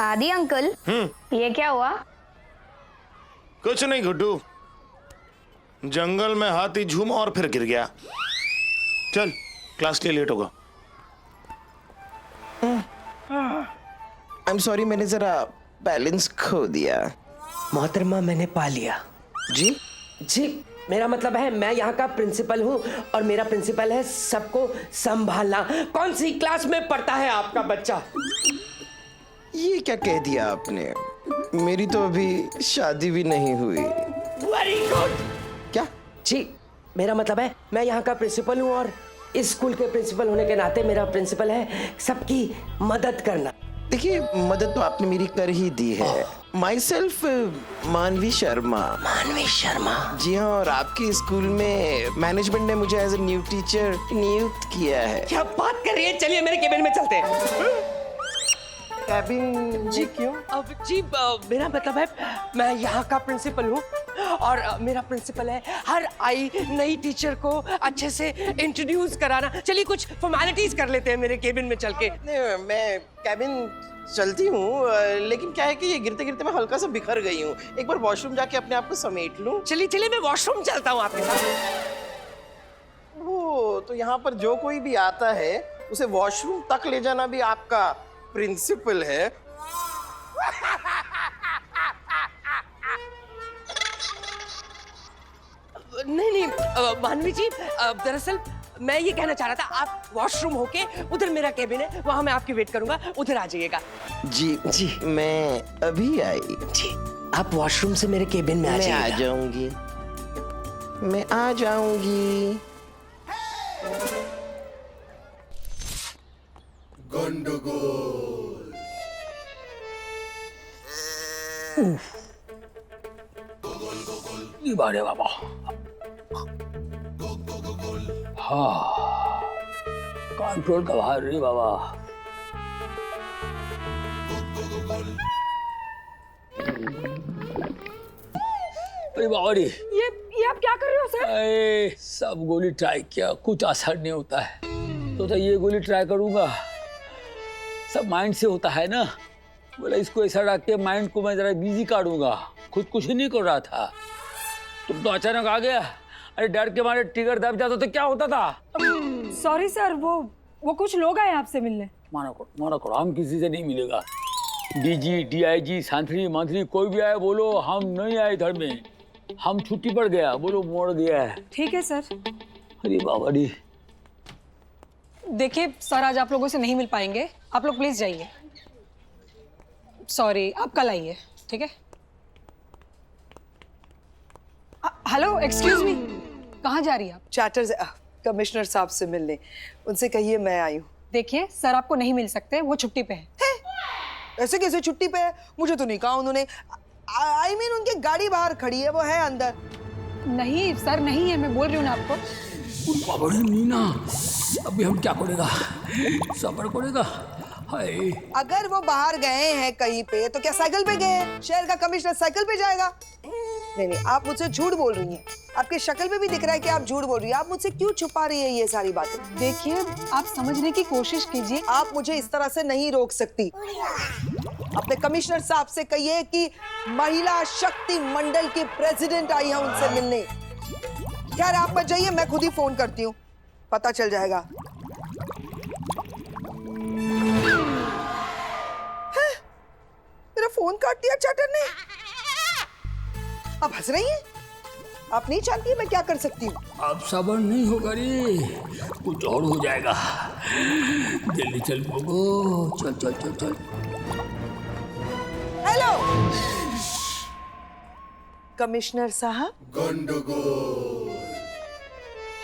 आदि अंकल, ये क्या हुआ? कुछ नहीं गुड्डू, जंगल में हाथी झूमा और फिर गिर गया। चल क्लास के लिए लेट होगा। आई एम सॉरी, मैंने जरा बैलेंस खो दिया। मोहतरमा, मैंने पा लिया। जी जी, मेरा मतलब है मैं यहाँ का प्रिंसिपल हूँ और मेरा प्रिंसिपल है सबको संभालना। कौन सी क्लास में पढ़ता है आपका बच्चा? ये क्या कह दिया आपने? मेरी तो अभी शादी भी नहीं हुई। Very good. क्या? जी, मेरा मतलब है मैं यहाँ का प्रिंसिपल हूँ और इस स्कूल के प्रिंसिपल होने के नाते मेरा प्रिंसिपल है सबकी मदद करना। देखिए, मदद तो आपने मेरी कर ही दी है। माई सेल्फ मानवी शर्मा। मानवी शर्मा? जी हाँ, और आपके स्कूल में मैनेजमेंट ने मुझे एज ए न्यू टीचर नियुक्त किया है। क्या बात कर रही है? चलिए मेरे केबिन में चलते हैं। कैबिन? जी क्यों? अब जी मेरा मतलब है मैं यहाँ का प्रिंसिपल हूँ और मेरा प्रिंसिपल है हर आई नई टीचर को अच्छे से इंट्रोड्यूस कराना। चलिए कुछ फॉर्मेलिटीज कर लेते हैं मेरे केबिन में चल के। मैं कैबिन चलती हूँ, लेकिन क्या है कि ये गिरते गिरते मैं हल्का सा बिखर गई हूँ। एक बार वॉशरूम जाके अपने आप को समेट लूँ। चलिए चलिए, मैं वॉशरूम चलता हूँ आपके साथ। वो तो यहाँ पर जो कोई भी आता है उसे वॉशरूम तक ले जाना भी आपका प्रिंसिपल है। नहीं, मानवी जी, दरअसल मैं ये कहना चाह रहा था, आप वॉशरूम होके उधर मेरा केबिन है, वहां मैं आपकी वेट करूंगा, उधर आ जाइएगा। जी जी, मैं अभी आई। जी, आप वॉशरूम से मेरे केबिन में आ जाइएगा। मैं आ जाऊंगी, मैं आ जाऊंगी। बारे बाबा, हाँ कंट्रोल का बाहर रे बाबा। अरे बाबा रे, ये आप क्या कर रहे हो सर? अरे सब गोली ट्राई किया, कुछ असर नहीं होता है, तो ये गोली ट्राई करूंगा। सब माइंड से होता है ना, बोला इसको ऐसा रख के माइंड को मैं जरा बिजी काटूंगा। खुद कुछ ही नहीं कर रहा था, तुम तो अचानक आ गया। अरे डर के मारे ट्रिगर दब जाता तो क्या होता था? सॉरी सर, वो कुछ लोग आए आपसे मिलने। माना करो, हम किसी से नहीं मिलेगा। डीजी, डीआईजी, सांथरी, मंत्री कोई भी आए बोलो हम नहीं आए इधर में, हम छुट्टी पर गया, बोलो मोड़ गया है। ठीक है सर। अरे बाबा रे, देखिए सर, आज आप लोगों से नहीं मिल पाएंगे, आप लोग प्लीज जाइए। सॉरी, आप कल आइए, ठीक है? हेलो, एक्सक्यूज मी, कहाँ जा रही है आप? चार्टर कमिश्नर साहब से मिलने, उनसे कहिए मैं आई हूँ। देखिए सर, आपको नहीं मिल सकते, वो छुट्टी पे है। ऐसे कैसे छुट्टी पे है? मुझे तो नहीं कहा उन्होंने। I mean, उनकी गाड़ी बाहर खड़ी है, वो है अंदर। नहीं सर, नहीं है, मैं बोल रही हूँ ना आपको। बाबा रे नीना, अभी हम क्या करेगा? सफर करेगा? हाय, अगर वो बाहर गए हैं कहीं पे तो क्या साइकिल पे गए? शहर का कमिश्नर साइकिल पे जाएगा? नहीं, आप मुझसे झूठ बोल रही हैं। आपकी शक्ल पे भी दिख रहा है कि आप झूठ बोल रही हैं। आप मुझसे क्यों छुपा रही है ये सारी बातें? देखिए, आप समझने की कोशिश कीजिए। आप मुझे इस तरह से नहीं रोक सकती। अपने कमिश्नर साहब से कहिए कि महिला शक्ति मंडल की प्रेसिडेंट आई है उनसे मिलने। यार आप मत जाइए, मैं खुद ही फोन करती हूँ, पता चल जाएगा। मेरा फोन काट दिया चार्टर ने। आप हंस रही हैं? आप नहीं जानती मैं क्या कर सकती हूँ? अब सबर नहीं होगा रे, कुछ और हो जाएगा। जल्दी चल बोगो, चल चल चल चल। हेलो कमिश्नर साहब।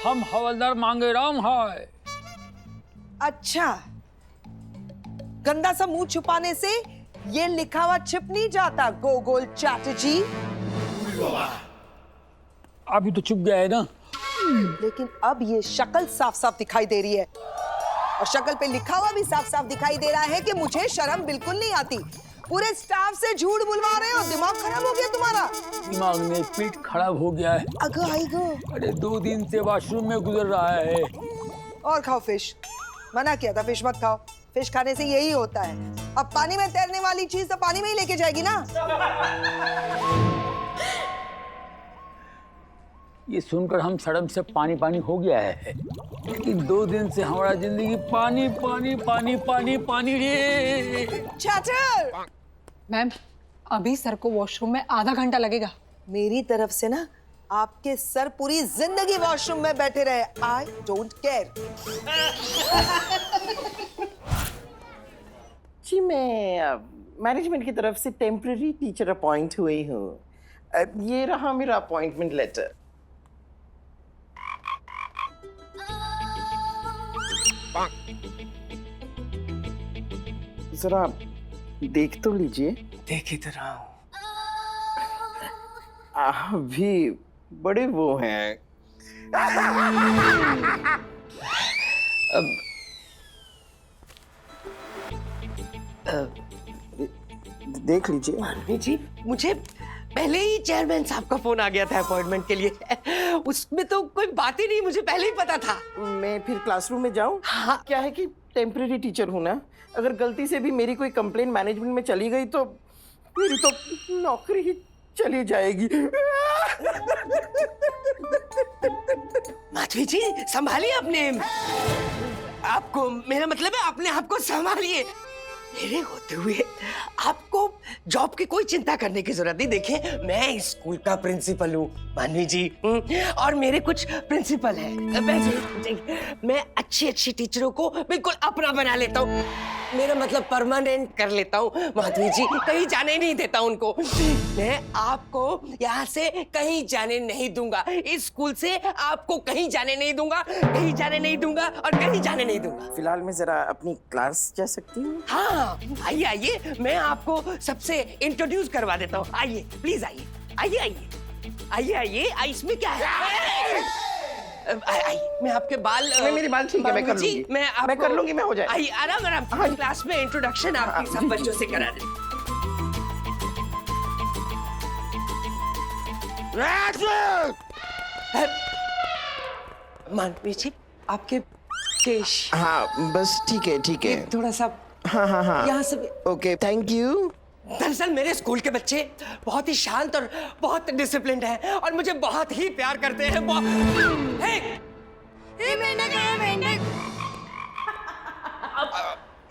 हम हवलदार मांगे राम है। अच्छा, गंदा सा मुंह छुपाने से ये लिखा हुआ छिप नहीं जाता गोगोल चैटर्जी। अभी तो चुप गया है ना। लेकिन अब ये शक्ल साफ साफ दिखाई दे रही है और शक्ल पे लिखा हुआ भी साफ साफ दिखाई दे रहा है कि मुझे शर्म बिल्कुल नहीं आती। पूरे स्टाफ से झूठ बुलवा रहे हो, दिमाग खराब हो गया तुम्हारा। दिमाग में पेट खराब हो गया है। अगो आई गो। अरे 2 दिन से वॉशरूम में गुजर रहा है। और खाओ फिश, मना किया था फिश मत खाओ। फिश खाने से यही होता है। अब पानी में तैरने वाली चीज तो पानी में ही लेके जाएगी ना। ये सुनकर हम सड़म से पानी पानी हो गया है, लेकिन 2 दिन से हमारा जिंदगी पानी पानी पानी पानी पानी रे। चैटर, मैम अभी सर को वॉशरूम में आधा घंटा लगेगा। मेरी तरफ से ना आपके सर पूरी जिंदगी वॉशरूम में बैठे रहे। I don't care. जी मैं मैनेजमेंट की तरफ से टेम्पररी टीचर अपॉइंट हुई हूँ। ये रहा मेरा अपॉइंटमेंट लेटर। जरा देख तो लीजिए। देख ही तो रहा हूँ। अभी बड़े वो हैं। देख लीजिए। मानवी जी, मुझे पहले ही चेयरमैन साहब का फोन आ गया था अपॉइंटमेंट के लिए। उसमें तो कोई बात ही नहीं, मुझे पहले ही पता था। मैं फिर क्लासरूम में जाऊं? हाँ। क्या है कि टेम्पररी टीचर हूं ना, अगर गलती से भी मेरी कोई कंप्लेन मैनेजमेंट में चली गई तो मेरी तो नौकरी ही चली जाएगी। माधवी जी, संभालिए अपने आपको, मेरा मतलब है अपने आप को संभालिए। मेरे होते हुए आपको जॉब की कोई चिंता करने की जरूरत नहीं। देखिए, मैं इस स्कूल का प्रिंसिपल हूँ मानवी जी, और मेरे कुछ प्रिंसिपल हैं। मैं अच्छी टीचरों को बिल्कुल अपना बना लेता हूँ। मेरा मतलब परमानेंट कर लेता हूँ माधवी जी, कहीं जाने नहीं देता उनको। मैं आपको यहाँ से कहीं जाने नहीं दूंगा, इस स्कूल से आपको कहीं जाने नहीं दूंगा, कहीं जाने नहीं दूंगा और कहीं जाने नहीं दूंगा। फिलहाल मैं जरा अपनी क्लास जा सकती हूँ? हाँ, आइए आइए, मैं आपको सबसे इंट्रोड्यूस करवा देता हूँ। आइए प्लीज, आइए आइए आइए आइए आइए। इसमें क्या है? आइए, मैं आपके बाल नहीं, मेरी बाल ठीक है, मैं कर लूंगी। मैं कर लूंगी, मैं हो जाए। आइए, आराम आराम। क्लास में इंट्रोडक्शन आपकी सब बच्चों से करा दे। मानवी जी, आपके केश हाँ बस ठीक है। थोड़ा सा हाँ यहाँ से। Okay, thank you. दरअसल मेरे स्कूल के बच्चे बहुत ही शांत और बहुत डिसिप्लिन्ड हैं और मुझे बहुत ही प्यार करते हैं।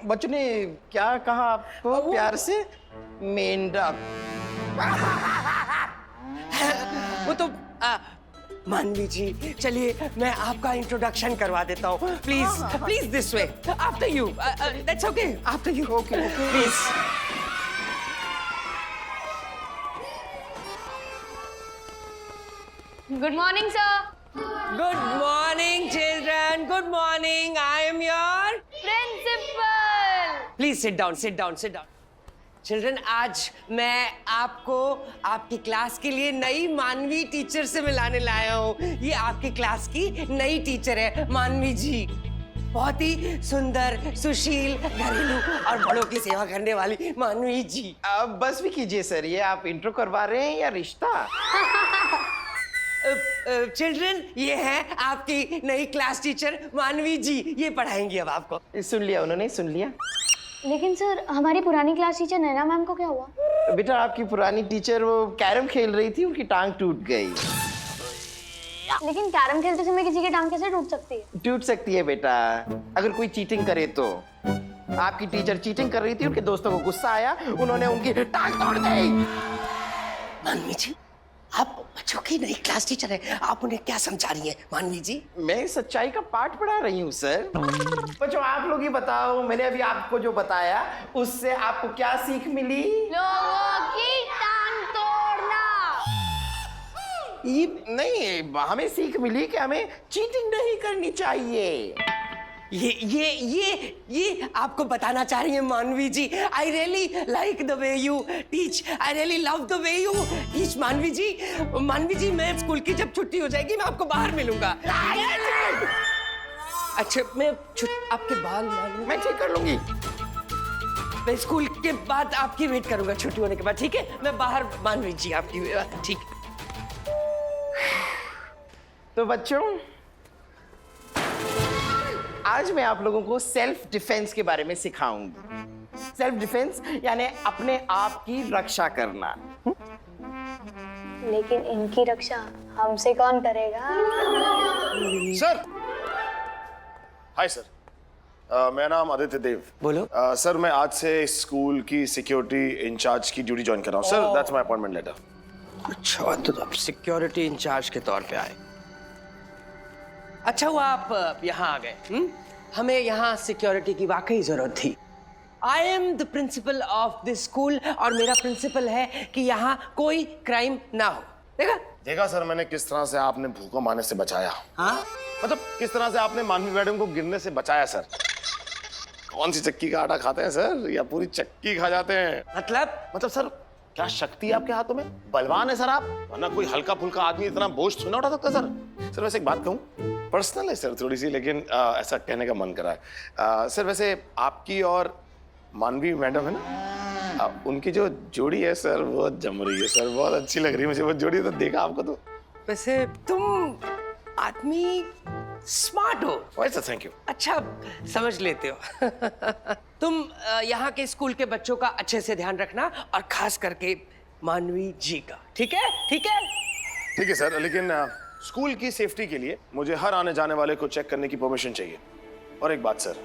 बच्चों ने क्या कहा आपको प्यार से? मेंढक। वो तो मानवी जी, चलिए मैं आपका इंट्रोडक्शन करवा देता हूँ। Please this way, after you. That's okay, after you. Okay please. Good morning sir. Good morning children, good morning. I am your principal. Please sit down, sit down, sit down. Children, आज मैं आपको आपकी class के लिए नई मानवी teacher से मिलाने लाया हूँ। ये आपकी क्लास की नई टीचर है मानवी जी। बहुत ही सुंदर, सुशील, घरेलू और बड़ों की सेवा करने वाली मानवी जी। अब बस भी कीजिए सर, ये आप इंट्रो करवा रहे हैं या रिश्ता? चिल्ड्रन, ये है आपकी नई क्लास टीचर मानवी जी। ये पढ़ाएंगी अब आपको। सुन लिया उन्होंने, सुन लिया। लेकिन सर, हमारी पुरानी क्लास टीचर नैना मैम को क्या हुआ? बेटा, आपकी पुरानी टीचर वो कैरम खेल रही थी, उनकी टांग टूट गई। लेकिन कैरम खेलते समय किसी की टांग कैसे टूट सकती है? टूट सकती है बेटा, अगर कोई चीटिंग करे तो। आपकी टीचर चीटिंग कर रही थी, उनके दोस्तों को गुस्सा आया, उन्होंने उनकी टांग तोड़ दी। मानवी जी, आप बच्चों की नई क्लास टीचर है, आप उन्हें क्या समझा रही हैं मानवी जी? मैं सच्चाई का पाठ पढ़ा रही हूँ सर। बच्चों, आप लोग ही बताओ, मैंने अभी आपको जो बताया उससे आपको क्या सीख मिली? लोगों की टांग तोड़ना। ये नहीं, हमें सीख मिली कि हमें चीटिंग नहीं करनी चाहिए। ये आपको बताना चाह रही है Manvi ji. I really like the way you teach, I really love the way you teach Manvi ji. मानवी जी, मैं स्कूल की जब छुट्टी हो जाएगी मैं आपको बाहर मिलूंगा। अच्छा, मैं आपके बाल मानवी, मैं ठीक कर लूंगी। मैं स्कूल के बाद आपकी वेट करूंगा छुट्टी होने के बाद, ठीक है? मैं बाहर मानवी जी आपकी, ठीक है। तो बच्चों, आज मैं आप लोगों को सेल्फ डिफेंस के बारे में सिखाऊंगी। सेल्फ डिफेंस यानी अपने आप की रक्षा करना। लेकिन इनकी रक्षा हमसे कौन करेगा? सर, हाय सर, मेरा नाम आदित्य देव। बोलो। सर, मैं आज से स्कूल की सिक्योरिटी इंचार्ज की ड्यूटी ज्वाइन कर रहा हूँ। Sir, that's my appointment letter. अच्छा, तो आप सिक्योरिटी इंचार्ज के तौर पे आए। अच्छा हुआ आप यहाँ आ गए। हमें यहाँ सिक्योरिटी की वाकई जरूरत थी। I am the principle of this school और मेरा प्रिंसिपल है कि यहाँ कोई क्राइम ना हो। देखा सर मैंने किस तरह से आपने भूकंप आने से बचाया। हाँ, मतलब किस तरह से आपने मानवी मैडम को गिरने से बचाया सर। कौन सी चक्की का आटा खाते हैं सर, या पूरी चक्की खा जाते हैं? मतलब सर क्या शक्ति है आपके हाथों में? बलवान है सर आप, वरना कोई हल्का फुल्का आदमी इतना बोझ थोड़ा उठा सकता सर। सर वैसे एक बात कहूँ, पर्सनल है सर थोड़ी सी, लेकिन ऐसा कहने का मन करा है। सर वैसे आपकी और मानवी मैडम है ना, उनकी जो जोड़ी है सर वो जम रही है सर, बहुत अच्छी लग रही है मुझे वो जोड़ी। तो देखा आपको तो वैसे तुम आदमी स्मार्ट हो। वाह सर, थैंक यू। अच्छा समझ लेते हो। तुम यहाँ के स्कूल के बच्चों का अच्छे से ध्यान रखना और खास करके मानवी जी का। ठीक है? ठीक है? ठीक है सर, लेकिन स्कूल की सेफ्टी के लिए मुझे हर आने जाने वाले को चेक करने की परमिशन चाहिए। और एक बात सर,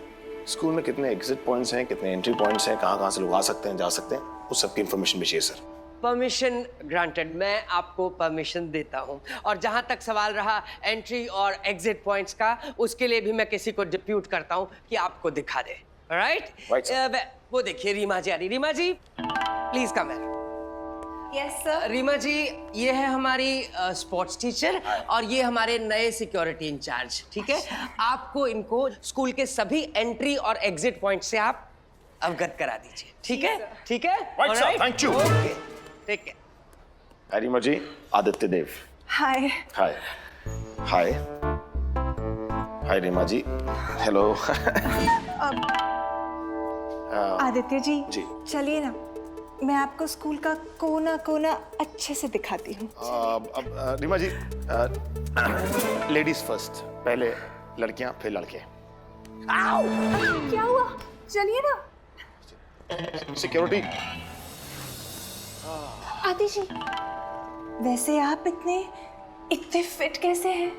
स्कूल में कितने एग्जिट पॉइंट्स हैं, कितने एंट्री पॉइंट्स हैं, कहाँ से लोग आ सकते हैं, जा सकते हैं, उस सब की इंफॉर्मेशन भी चाहिए सर। परमिशन ग्रांटेड, मैं आपको परमिशन देता हूँ। और जहाँ तक सवाल रहा एंट्री और एग्जिट पॉइंट्स का, उसके लिए भी मैं किसी को डिप्यूट करता हूँ कि आपको दिखा दे। राइट? Right, sir. वो देखिए रीमा जी आ रही। Reema ji please come here. Yes sir. Reema ji, ये है हमारी स्पोर्ट्स टीचर और ये हमारे नए सिक्योरिटी इंचार्ज। ठीक है? आपको इनको स्कूल के सभी एंट्री और एग्जिट पॉइंट से आप अवगत करा दीजिए। ठीक है? ठीक है? Right, sir. Thank you. Okay, ठीक है। हरीमा जी, आदित्य देव। हाय। हाय हाय हाय रीमा जी, हेलो। आदित्य जी, जी। चलिए ना, मैं आपको स्कूल का कोना कोना अच्छे से दिखाती हूँ। अब रीमा जी, लेडीज फर्स्ट, पहले लड़कियां फिर लड़के। क्या हुआ? चलिए ना। सिक्योरिटी। आदि जी, वैसे आप इतने फिट कैसे हैं?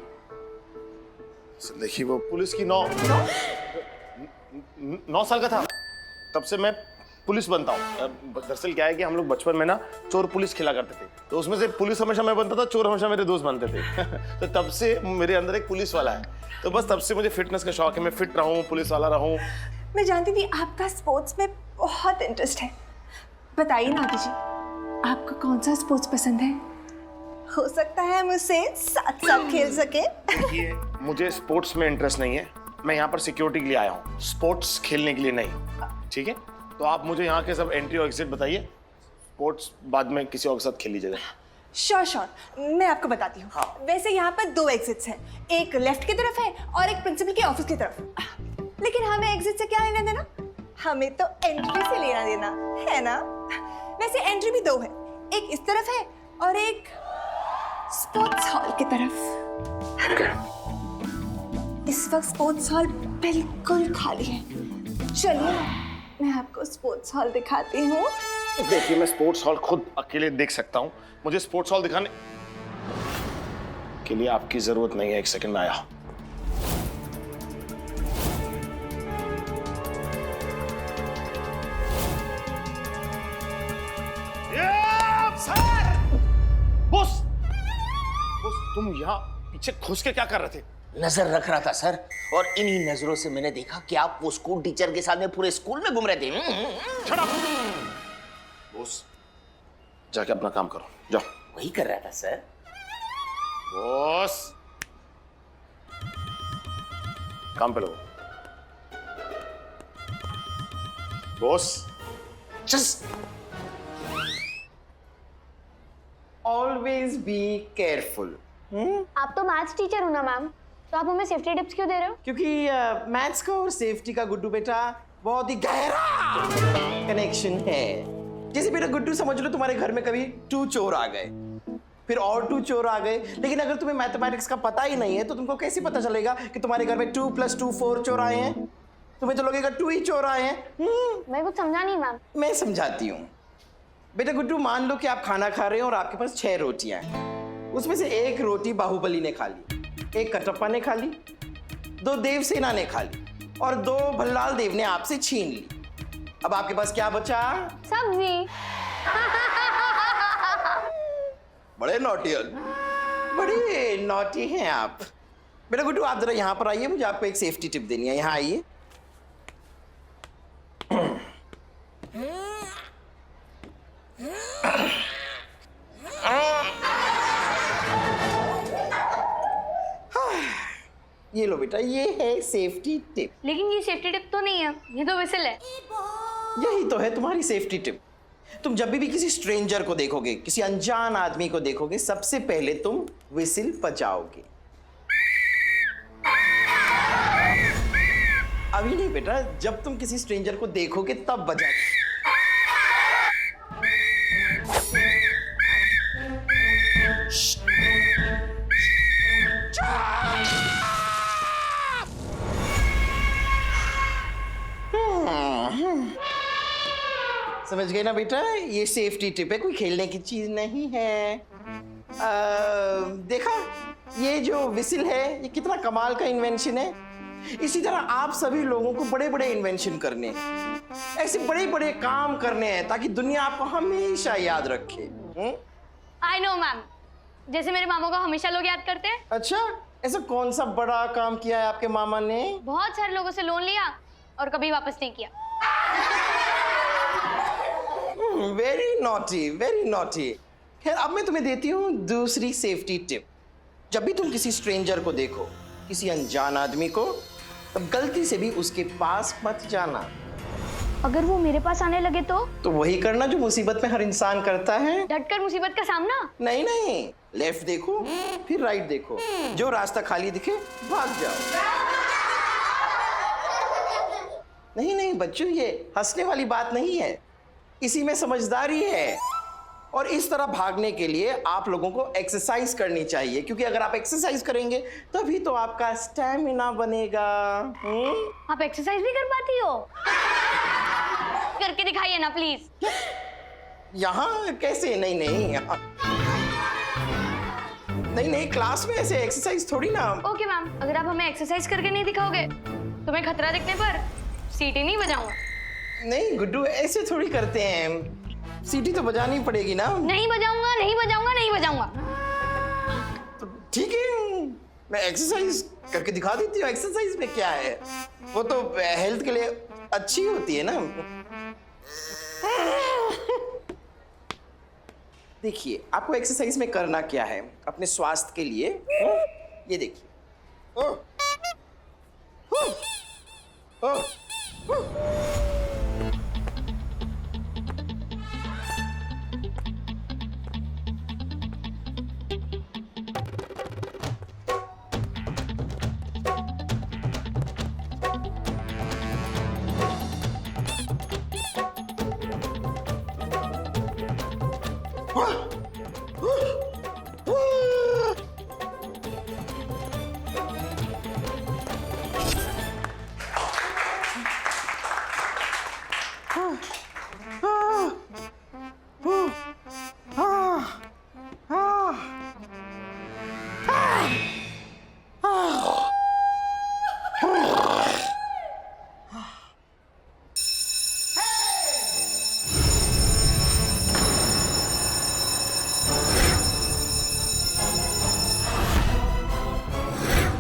देखिए वो पुलिस की 9 साल का था तब से मैं पुलिस बनता हूँ। दरअसल क्या है कि हम लोग बचपन में ना चोर पुलिस खेला करते थे, तो उसमें से पुलिस हमेशा मैं बनता था, चोर हमेशा मेरे दोस्त बनते थे। तो तब से मेरे अंदर एक पुलिस वाला है, तो बस तब से मुझे फिटनेस का शौक है, मैं फिट रहूँ, पुलिस वाला रहूँ। मैं जानती थी आपका स्पोर्ट्स में बहुत इंटरेस्ट है। बताइए ना आदि जी, आपको कौन सा स्पोर्ट्स पसंद है? हो सकता है मुझसे साथ साथ खेल सके। देखिए मुझे स्पोर्ट्स में इंटरेस्ट नहीं है, मैं यहाँ पर सिक्योरिटी के लिए आया हूँ, स्पोर्ट्स खेलने के लिए नहीं। ठीक है, तो आप मुझे यहाँ के सब एंट्री और एग्जिट बताइए, स्पोर्ट्स बाद में किसी और के साथ खेल लीजिएगा। श्योर, मैं आपको बताती हूँ। वैसे यहाँ पर 2 एग्जिट्स हैं, एक लेफ्ट की तरफ है और एक प्रिंसिपल के ऑफिस की तरफ। लेकिन हमें एग्जिट से क्या लेना देना, हमें तो एंट्री से लेना देना है ना। वैसे एंट्री भी 2 है, एक इस तरफ है और एक स्पोर्ट्स हॉल की तरफ। इस वक्त स्पोर्ट्स हॉल बिल्कुल खाली है। चलिए मैं आपको स्पोर्ट्स हॉल दिखाती हूँ। देखिए मैं स्पोर्ट्स हॉल खुद अकेले देख सकता हूँ, मुझे स्पोर्ट्स हॉल दिखाने के लिए आपकी जरूरत नहीं है। 1 सेकंड में आया। बॉस, तुम यहाँ पीछे घुस के क्या कर रहे थे? नजर रख रहा था सर, और इन्हीं नजरों से मैंने देखा कि आप वो स्कूल टीचर के साथ में पूरे स्कूल में घूम रहे थे। Shut up! बॉस, जाके अपना काम करो, जाओ। वही कर रहा था सर। बॉस, काम पे लगो। Boss, Just always be careful. आप तो मैथ्स टीचर हो ना मैम, तो आप हमें सेफ्टी टिप्स क्यों दे रहे हो? क्योंकि मैथ्स का और सेफ्टी का गुड्डू बेटा बहुत ही गहरा कनेक्शन है। जैसे बेटा गुड्डू, समझ लो तुम्हारे घर में कभी 2 चोर आ गए, फिर और 2 चोर आ गए। लेकिन अगर तुम्हें मैथमेटिक्स का पता ही नहीं है तो तुमको कैसे पता चलेगा कि तुम्हारे घर में 2 + 2 4 चोर आए हैं? तुम्हें तो लगेगा 2 ही चोर आए हैं। मैं कुछ समझा नहीं मैम। मैं समझाती हूँ बेटा। गुड्डू, मान लो कि आप खाना खा रहे हो और आपके पास 6 रोटियां हैं। उसमें से 1 रोटी बाहुबली ने खा ली, 1 कटप्पा ने खा ली, 2 देवसेना ने खा ली और 2 भल्लाल देव ने आपसे छीन ली। अब आपके पास क्या बचा? सब्जी। बड़े नॉटी, बड़े नॉटी हैं आप। बेटा गुड्डू, आप जरा यहाँ पर आइए, मुझे आपको एक सेफ्टी टिप देनी है। यहाँ आइए। ये लो बेटा, ये है सेफ्टी टिप। लेकिन ये सेफ्टी टिप तो नहीं है, ये तो विसल है। यही तो है तुम्हारी सेफ्टी टिप। तुम जब भी किसी स्ट्रेंजर को देखोगे, किसी अनजान आदमी को देखोगे, सबसे पहले तुम विसिल बजाओगे। अभी नहीं बेटा, जब तुम किसी स्ट्रेंजर को देखोगे तब बजाओगे। समझ गए ना बेटा? ये सेफ्टी टिप है, कोई खेलने की चीज नहीं है। देखा, ये जो विसिल है, ये कितना कमाल का इन्वेंशन है। इसी तरह आप सभी लोगों को बड़े बड़े इन्वेंशन करने हैं, ऐसे बड़े बड़े काम करने हैं ताकि दुनिया आपको हमेशा याद रखे। आई नो मैम, जैसे मेरे मामू को हमेशा लोग याद करते हैं। अच्छा, ऐसा कौन सा बड़ा काम किया है आपके मामा ने? बहुत सारे लोगों से लोन लिया और कभी वापस नहीं किया। Very naughty, very naughty. खैर, अब मैं तुम्हें देती हूँ दूसरी सेफ्टी टिप। जब भी तुम किसी स्ट्रेंजर को देखो, किसी अनजान आदमी को, तब गलती से भी उसके पास मत जाना। अगर वो मेरे पास आने लगे तो वही करना जो मुसीबत में हर इंसान करता है। डटकर मुसीबत का सामना। नहीं नहीं, लेफ्ट देखो, फिर राइट देखो, जो रास्ता खाली दिखे भाग जाओ। नहीं नहीं बच्चों, ये हंसने वाली बात नहीं है, इसी में समझदारी है। और इस तरह भागने के लिए आप लोगों को एक्सरसाइज करनी चाहिए, क्योंकि अगर आप एक्सरसाइज करेंगे तभी तो आपका स्टैमिना बनेगा। आप एक्सरसाइज भी कर पाती हो? करके दिखाइए ना प्लीज। यहाँ कैसे? नहीं नहीं, यहाँ नहीं नहीं, क्लास में ऐसे एक्सरसाइज थोड़ी ना। ओके मैम, अगर आप हमें एक्सरसाइज करके नहीं दिखाओगे तो मैं खतरा दिखने पर सीटी नहीं बजाऊंगा। नहीं गुड्डू, ऐसे थोड़ी करते हैं, सीटी तो बजानी पड़ेगी ना। नहीं बजाऊंगा, नहीं बजाऊंगा, नहीं बजाऊंगा। तो ठीक है, मैं एक्सरसाइज करके दिखा देती हूँ। एक्सरसाइज में क्या है, वो तो हेल्थ के लिए अच्छी होती है ना। देखिए, आपको एक्सरसाइज में करना क्या है अपने स्वास्थ्य के लिए। ये देखिए,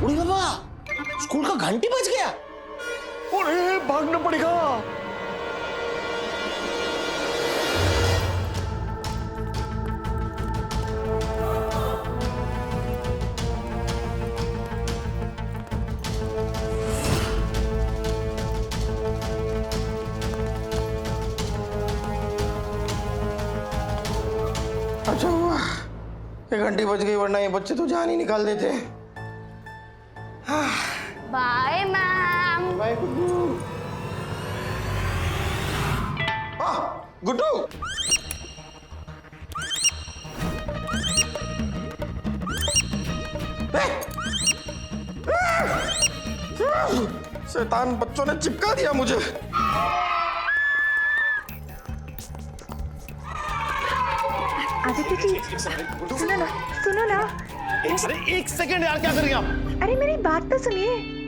उड़ी बाबा, स्कूल का घंटी बज गया। अरे भागना पड़ेगा। अच्छा हुआ ये घंटी बज गई, वरना ये बच्चे तो जान ही निकाल देते। Bye ma'am. Bye Guddu. Guddu, शैतान बच्चों ने चिपका दिया मुझे। आदित्य जी सुनो ना। अरे एक सेकंड यार, क्या कर रही हैं आप? अरे मेरी बात तो सुनिए।